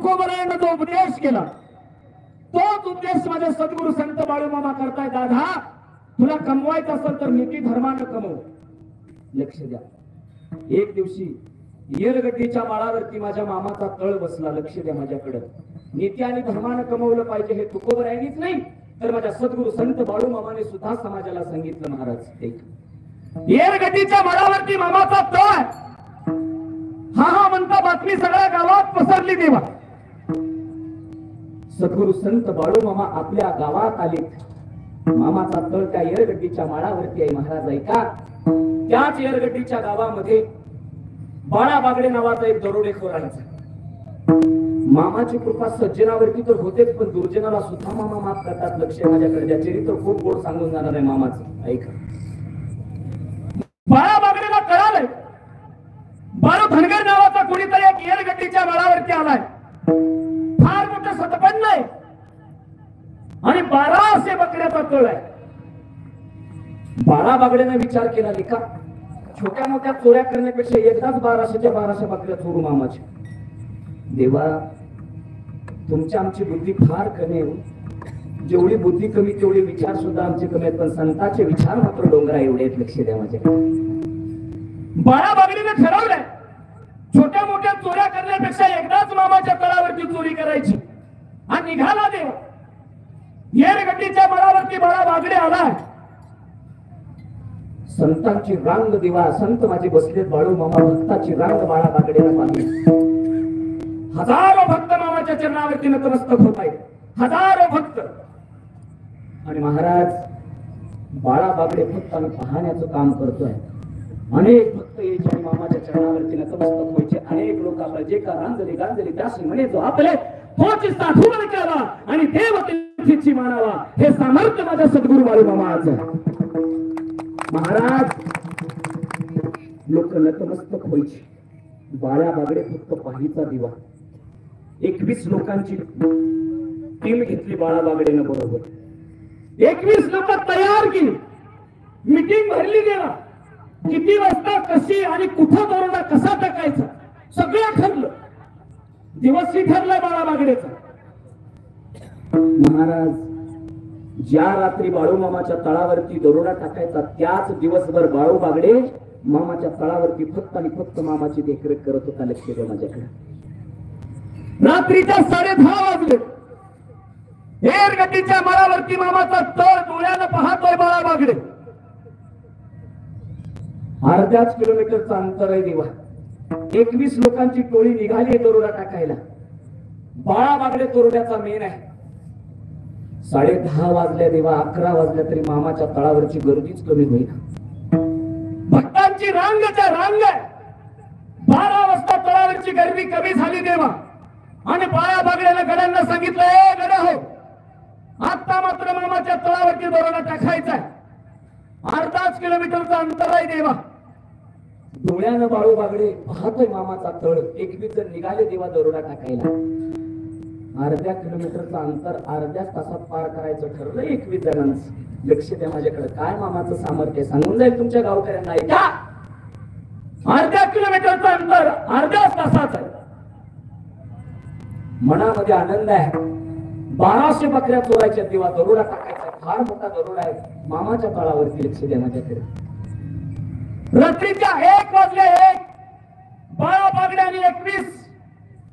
तुकोबरायानं जो उपदेश केला तोच उपदेश माझे सद्गुरू संत बाळूमामा करताय. दादा तुला कमवायचं असेल तर नीती धर्मानं कमव. लक्ष द्या. एक दिवशी येरगड्डीच्या माळावरती माझ्या मामाचा तळ बसला. लक्ष द्या माझ्याकडे. नीती आणि धर्मानं कमवलं पाहिजे हे तुकोबरायांनीच नाही तर माझ्या सद्गुरू संत बाळूमामाने सुद्धा समाजाला सांगितलं. महाराज एक येरगड्डीच्या माळावरती मामाचा तळ हा म्हणता बातमी सगळ्या गावात पसरली. देवा सद्गुरू संत बाळूमामा आपल्या गावात आले. मामाचा तळ त्या येरगड्डीच्या माळावरती आहे. महाराज ऐका. त्याच येरगड्डीच्या गावामध्ये बाळा बागडे नावाचा एक दरोडेखोर राहायचा. मामाची कृपा सज्जनावरती तर होतेच पण दुर्जनाला सुद्धा मामा माफ करतात. लक्ष माझ्याकडे. ज्या चरित्र खूप गोड सांगून जाणार आहे मामाचं. ऐका. बाळा बागडेला कळालंय बाळू धनगर नावाचा कोणीतरी एक येरगड्डीच्या माळावरती आलाय. फार मोठं सतपन्न आहे आणि 1200 बकऱ्याचा तळ आहे. बाळा बागडेने विचार केला लिखा छोट्या मोठ्या चोऱ्या करण्यापेक्षा एकदाच 1200 बकऱ्या चोरू मामाच्या. देवा तुमची आमची बुद्धी फार कमी आहे. जेवढी बुद्धी कमी तेवढे विचार सुद्धा आमचे कमी आहेत पण संतांचे विचार मात्र डोंगरा एवढे आहेत. लक्ष द्या माझ्याकडे. बाळा बागडीने ठरवलंय छोट्या मोठ्या चोऱ्या करण्यापेक्षा एकदाच मामाच्या तळावरती चोरी करायची. आणि निघाला देव. येरगड्डीच्या माळावरती बाळा बागडे आलाय. संतांची रांग देवा संत माझे बसलेत. बाळू मामा भक्ताची रांग बाळा बागडेला पाहिली. हजारो भक्त मामाच्या चरणावरती नतमस्तक होत आहेत. हजारो भक्त. आणि महाराज बाळा बागडे फक्त आणि पाहण्याचं काम करतोय. अनेक भक्त यायचे आणि मामाच्या चरणावरती नतमस्तक व्हायचे. अनेक लोक आपल्या जे का रांजली गांजली त्याशी म्हणे जो आपले तोची साठवण केला आणि देव तिथीची मानावा. हे सामर्थ्य माझ्या सद्गुरू बाळूमामाचं. महाराज लोक नतमस्तक व्हायचे. बाळा बागडे फक्त पाहीचा दिवा. 21 लोकांची टीम घेतली बाळा बागडेनं बरोबर. 21 लोक तयार केली. मीटिंग भरली. गेला किती वाजता कशी आणि कुठं दरोडा कसा टाकायचा सगळं ठरलं. दिवसही ठरलाय बाळा बागडेचा. महाराज ज्या रात्री बाळूमामाच्या तळावरती दरोडा टाकायचा त्याच दिवसभर बाळू बागडे मामाच्या तळावरती फक्त आणि फक्त मामाची देखरेख करत होता. लक्ष द्या माझ्याकडे. रात्रीच्या 10:30 वाजले. येरगड्डीच्या माळावरती मामाचा तळ डोळ्यानं पाहतोय बाळा बागडे. अर्ध्याच किलोमीटरचं अंतर आहे देवा. 21 लोकांची टोळी निघाली दरोडा टाकायला. बाळा बागडे दरोड्याचा मेन आहे. 10:30 वाजल्या देवा. 11 वाजल्या तरी मामाच्या तळावरची गर्दीच कमी होईल. भक्तांची रांगच्या रांग आहे. 12 वाजता तळावरची गर्दी कमी झाली देवा. आणि बाळा बागड्याने गड्यांना सांगितलं ए गड्या हो आता मात्र मामाच्या तळावरती दरोडा टाकायचा आहे. अर्धाच किलोमीटरचं अंतर आहे देवा. डोळ्यानं बाळू बागडे पाहतोय मामाचा तळ. 21 जण निघाले देवा दरोडा टाकायला. अर्ध्या किलोमीटरचं अंतर अर्ध्या तासात पार करायचं ठरलं 21 जणांचं. लक्ष द्या माझ्याकडे. काय मामाचं सामर्थ्य सांगून जाईल तुमच्या गावकऱ्यांना. ऐका. अर्ध्या किलोमीटरचं अंतर अर्ध्या तासात आहे. मनामध्ये आनंद आहे. 1200 बकऱ्या चोरायच्या तेव्हा दरोडा टाकायचा. फार मोठा दरोडा आहे मामाच्या तळावरती. लक्ष द्या माझ्याकडे. रात्रीच्या 1 वाजले. 1 बाळा बागड्याने 21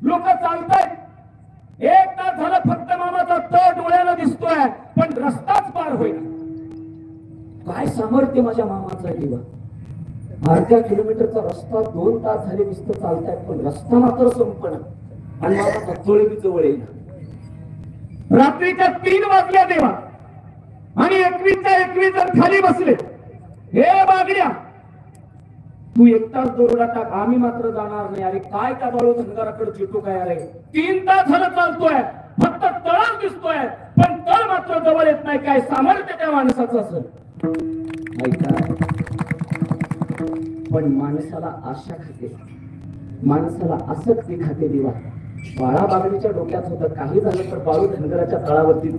लोक चालतायत. 1 तास झालं फक्त मामाचा तळ डोळ्याला दिसतोय पण रस्ताच पार होईल. काय सामर्थ्य माझ्या मामाचा देवा. अर्ध्या किलोमीटरचा रस्ता 2 तास झाले दिसत चालतायत पण रस्ता मात्र संपना. आणि मामाचा तळ बी जवळ येईल. रात्रीच्या 3 वाजल्या देवा. आणि 21च्या 21 जण खाली बसले. हे बागड्या तू एकटाच दरोडा टाक. आम्ही मात्र जाणार नाही. अरे काय त्या बाळू धनगराकडे चिटू काय. अरे 3 तास झालं चालतोय फक्त तळच दिसतोय पण तळ मात्र जवळ येत नाही. काय सामर्थ्य त्या माणसाचं असेल. ऐका. पण माणसाला आशा खाते. माणसाला आसक्ती खाते देवा. बाळा बागडीच्या डोक्यात होतं काही झालं तर बाळू धनगराच्या तळावरती